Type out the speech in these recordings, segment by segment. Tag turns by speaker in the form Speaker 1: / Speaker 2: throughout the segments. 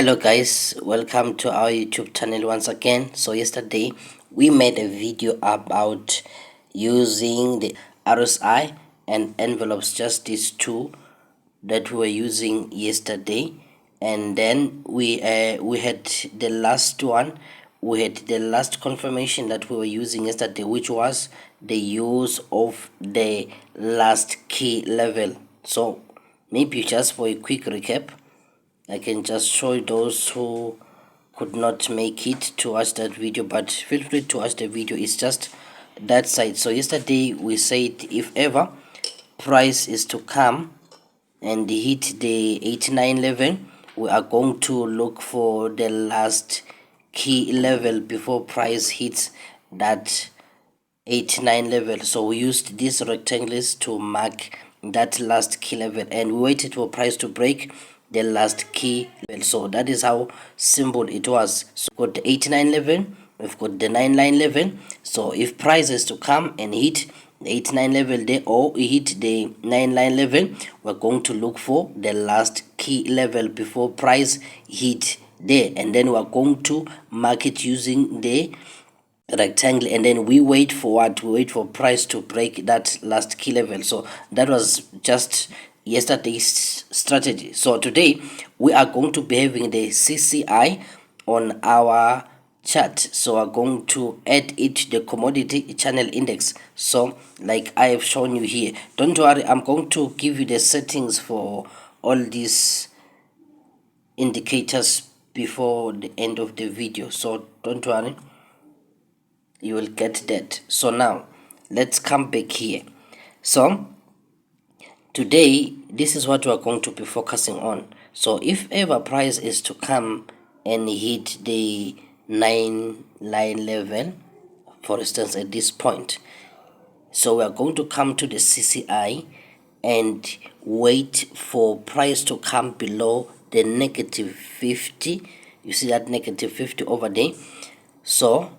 Speaker 1: Hello guys, welcome to our YouTube channel once again. So yesterday we made a video about using the RSI and envelopes, just these two that we were using yesterday. And then we had the last one, we had the last confirmation that we were using yesterday, which was the use of the last key level. So maybe just for a quick recap, I can just show those who could not make it to watch that video, but feel free to watch the video. It's just that side. So yesterday we said if ever price is to come and hit the 89 level, we are going to look for the last key level before price hits that 89 level. So we used these rectangles to mark that last key level, and we waited for price to break the last key level. So that is how simple it was. So we've got the 89 level, we've got the 99 level. So if price is to come and hit the 89 level there, or hit the 99 level, we're going to look for the last key level before price hit there, and then we're going to mark it using the rectangle, and then we wait for what? We wait for price to break that last key level. So that was just yesterday's strategy. So today we are going to be having the CCI on our chart. So we're going to add it to the commodity channel index. So like I have shown you here, don't worry, I'm going to give you the settings for all these indicators before the end of the video, so don't worry, you will get that. So now let's come back here. So today this is what we are going to be focusing on. So if ever price is to come and hit the 9 line level, for instance at this point, so we are going to come to the CCI and wait for price to come below the negative 50. You see that negative 50 over there. So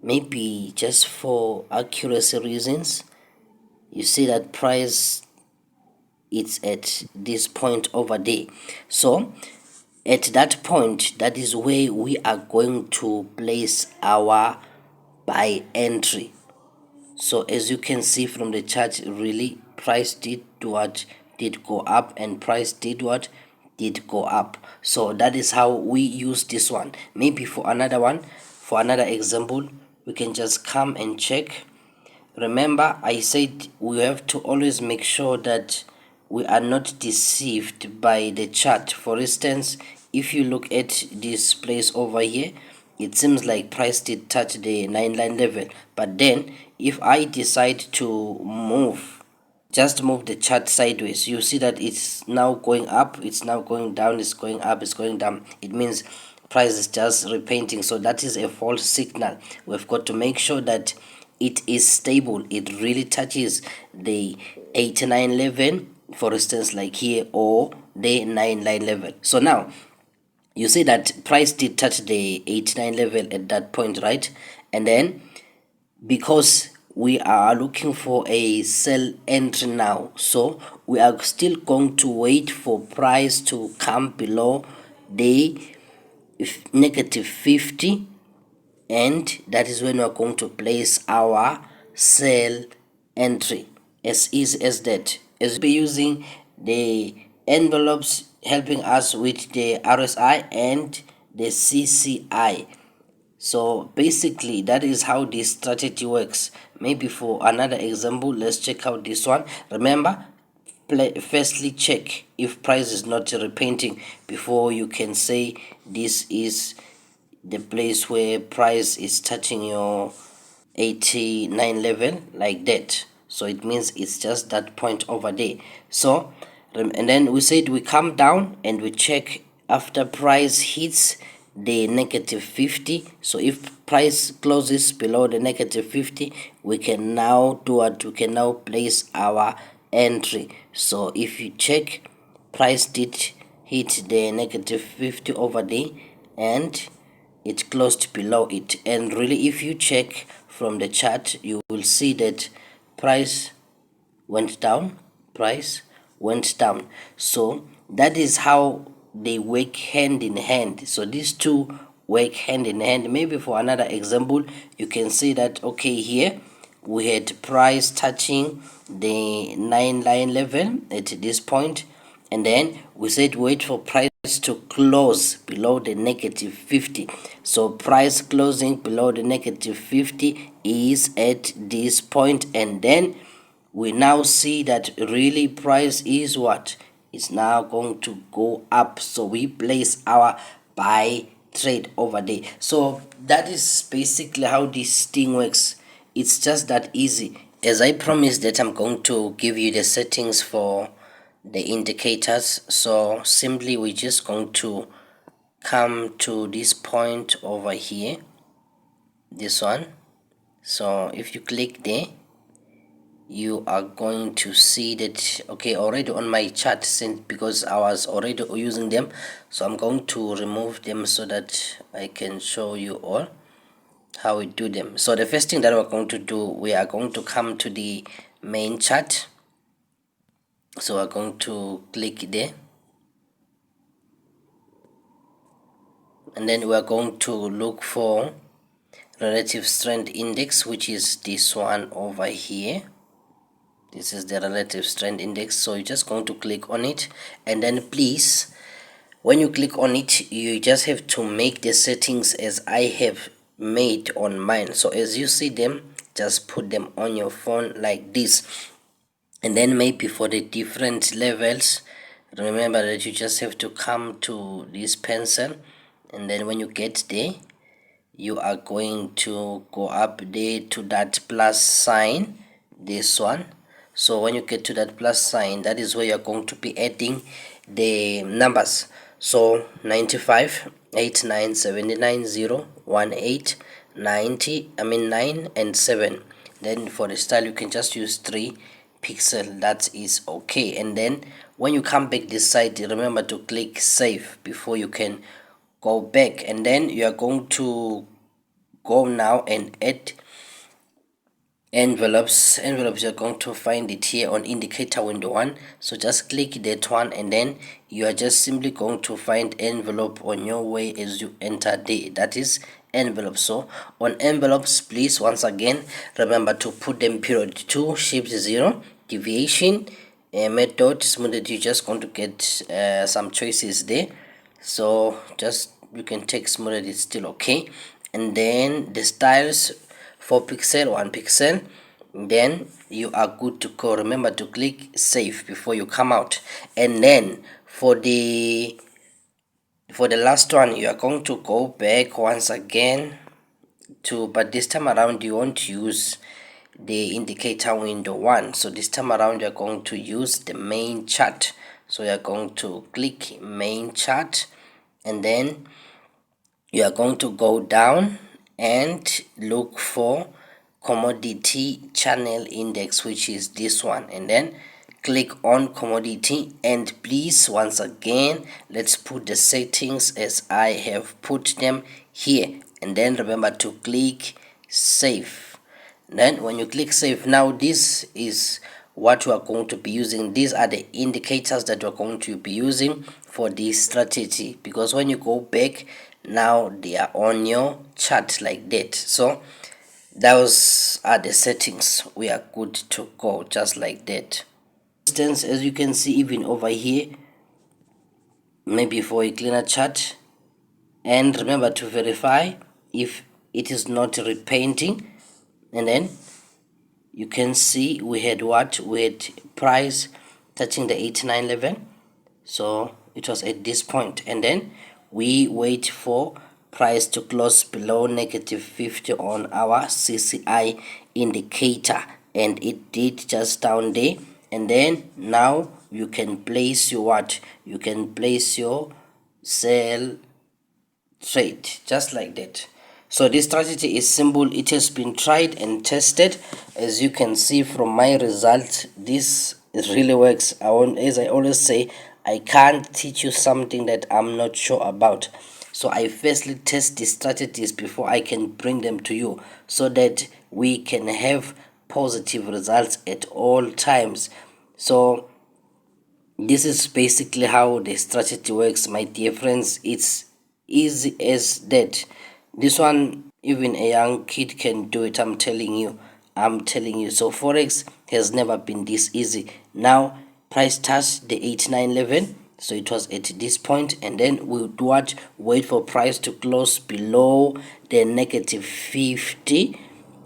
Speaker 1: maybe just for accuracy reasons, you see that price, it's at this point over there. So at that point, that is where we are going to place our buy entry. So as you can see from the chart, really price did what? Did go up, and price did what? Did go up. So that is how we use this one. Maybe for another one, for another example, we can just come and check. Remember, I said we have to always make sure that we are not deceived by the chart. For instance, if you look at this place over here, it seems like price did touch the 9 line level, but then if I decide to move, just move the chart sideways, you see that it's now going up, it's now going down, it's going up, it's going down. It means price is just repainting. So that is a false signal. We've got to make sure that it is stable, it really touches the 89 level, for instance like here, or the 9 line level. So now you see that price did touch the 89 level at that point, right? And then because we are looking for a sell entry now, so we are still going to wait for price to come below the negative 50, and that is when we are going to place our sell entry. As easy as that. As we'll be using the envelopes helping us with the RSI and the CCI. So basically that is how this strategy works. Maybe for another example, let's check out this one. Remember, firstly check if price is not repainting before you can say this is the place where price is touching your 89 level, like that. So it means it's just that point over there. So and then we said we come down and we check after price hits the negative 50. So if price closes below the negative 50, we can now do what? We can now place our entry. So if you check, price did hit the negative 50 over there and it closed below it. And really, if you check from the chart, you will see that price went down, price went down. So that is how they work hand in hand. So these two work hand in hand. Maybe for another example, you can say that, okay, here we had price touching the 9 line level at this point, and then we said wait for price to close below the negative 50. So price closing below the negative 50 is at this point, and then we now see that really price is what is now going to go up, so we place our buy trade over there. So that is basically how this thing works. It's just that easy. As I promised that I'm going to give you the settings for the indicators, so simply we're just going to come to this point over here, this one. So if you click there, you are going to see that, okay, already on my chart, since because I was already using them, so I'm going to remove them so that I can show you all how we do them. So the first thing that we're going to do, we are going to come to the main chart. So we're going to click there, and then we're going to look for relative strength index, which is this one over here. This is the relative strength index. So you're just going to click on it, and then please, when you click on it, you just have to make the settings as I have made on mine. So as you see them, just put them on your phone like this, and then maybe for the different levels, remember that you just have to come to this pencil, and then when you get there, you are going to go up there to that plus sign, this one. So when you get to that plus sign, that is where you're going to be adding the numbers. So 95, 89, 79, 0, 18, 90, 9 and 7. Then for the style, you can just use 3 pixel. That is okay. And then when you come back this side, remember to click save before you can go back, and then you are going to go now and add envelopes. You're going to find it here on indicator window 1. So just click that one, and then you are just simply going to find envelope on your way as you enter there. That is envelope. So on envelopes, please once again remember to put them period 2 shift 0 deviation method smooth. You're just going to get some choices there, so just you can take smooth, it's still okay. And then the styles, 4 pixel, 1 pixel, then you are good to go. Remember to click save before you come out. And then for the last one, you are going to go back once again to, but this time around you won't use the indicator window 1. So this time around you're going to use the main chart. So you're going to click main chart, and then you are going to go down and look for commodity channel index, which is this one, and then click on commodity. And please once again, let's put the settings as I have put them here, and then remember to click save. Then when you click save, now this is what we are going to be using. These are the indicators that we're going to be using for this strategy, because when you go back now they are on your chart like that. So those are the settings. We are good to go just like that. For instance, as you can see, even over here, maybe for a cleaner chart, and remember to verify if it is not repainting, and then you can see we had price touching the 89 level, so it was at this point, and then we wait for price to close below negative 50 on our CCI indicator, and it did just down there. And then now you can place your sell trade just like that. So this strategy is simple. It has been tried and tested. As you can see from my results, this really works. As I always say, I can't teach you something that I'm not sure about. So I firstly test the strategies before I can bring them to you, so that we can have positive results at all times. So This is basically how the strategy works, my dear friends. It's easy as that. This one, even a young kid can do it. I'm telling you. So Forex has never been this easy. Now price touched the 8911, so it was at this point, and then we would wait for price to close below the negative 50,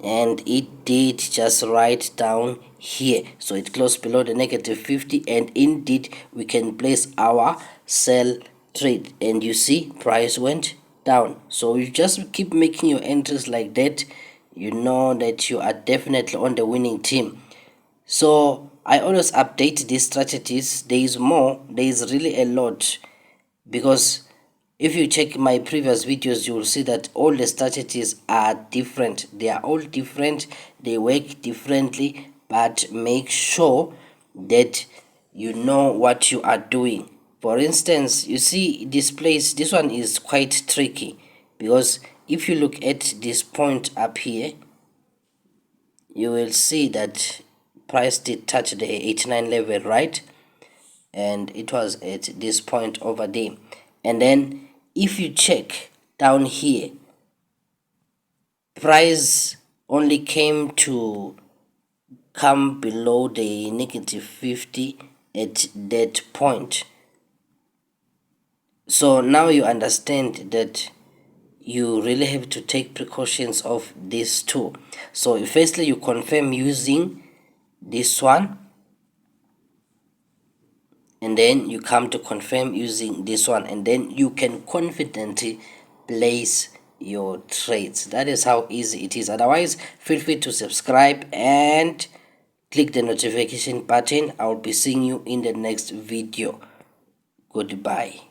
Speaker 1: and it did just right down here. So it closed below the negative 50, and indeed we can place our sell trade, and you see price went down. So you just keep making your entries like that. You know that you are definitely on the winning team. So I always update these strategies. There is more, there is really a lot, because if you check my previous videos, you will see that all the strategies are different. They are all different, they work differently, but make sure that you know what you are doing. For instance, you see this place, this one is quite tricky, because if you look at this point up here, you will see that price did touch the 89 level, right? And it was at this point over there. And then if you check down here, price only came to come below the negative 50 at that point. So now you understand that you really have to take precautions of these two. So firstly, you confirm using this one, and then you come to confirm using this one, and then you can confidently place your trades. That is how easy it is. Otherwise, feel free to subscribe and click the notification button. I will be seeing you in the next video. Goodbye.